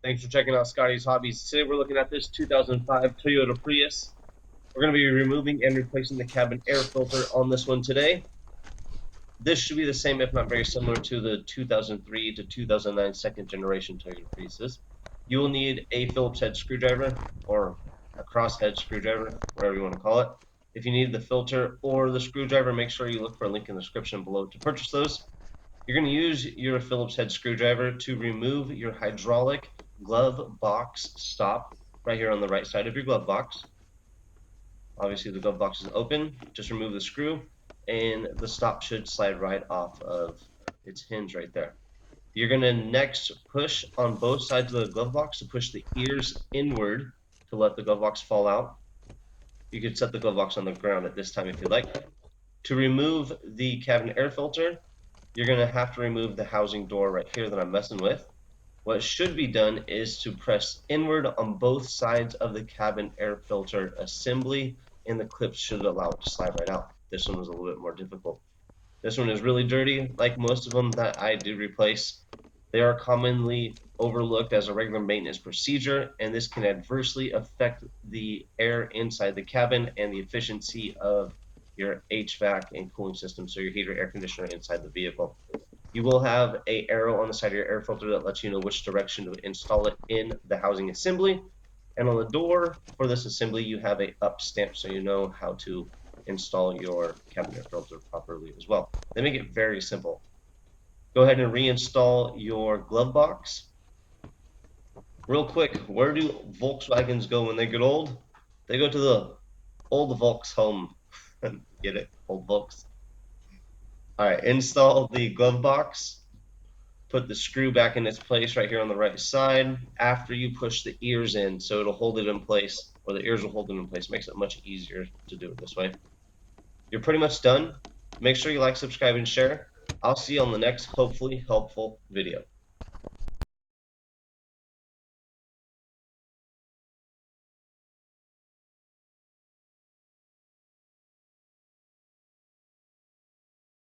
Thanks for checking out Scotties Hobbies. Today we're looking at this 2005 Toyota Prius. We're going to be removing and replacing the cabin air filter on this one today. This should be the same, if not very similar, to the 2003 to 2009 second generation Toyota Priuses. You will need a Phillips head screwdriver or a cross head screwdriver, whatever you want to call it. If you need the filter or the screwdriver, make sure you look for a link in the description below to purchase those. You're going to use your Phillips head screwdriver to remove your hydraulic glove box stop right here on the right side of your glove box. Obviously the glove box is open. Just remove the screw and the stop should slide right off of its hinge right there. You're going to next push on both sides of the glove box to push the ears inward to let the glove box fall out. You could set the glove box on the ground at this time if you like. To remove the cabin air filter, you're going to have to remove the housing door right here that I'm messing with. What should be done is to press inward on both sides of the cabin air filter assembly, and the clips should allow it to slide right out. This one was a little bit more difficult. This one is really dirty, like most of them that I do replace. They are commonly overlooked as a regular maintenance procedure, and this can adversely affect the air inside the cabin and the efficiency of your HVAC and cooling system, so your heater, air conditioner inside the vehicle. You will have an arrow on the side of your air filter that lets you know which direction to install it in the housing assembly. And on the door for this assembly, you have a up stamp so you know how to install your cabin air filter properly as well. They make it very simple. Go ahead and reinstall your glove box. Real quick, where do Volkswagens go when they get old? They go to the old Volks home. Get it? Old Volks. All right, install the glove box. Put the screw back in its place right here on the right side after you push the ears in, so it'll hold it in place, or the ears will hold it in place. It makes it much easier to do it this way. You're pretty much done. Make sure you like, subscribe, and share. I'll see you on the next hopefully helpful video.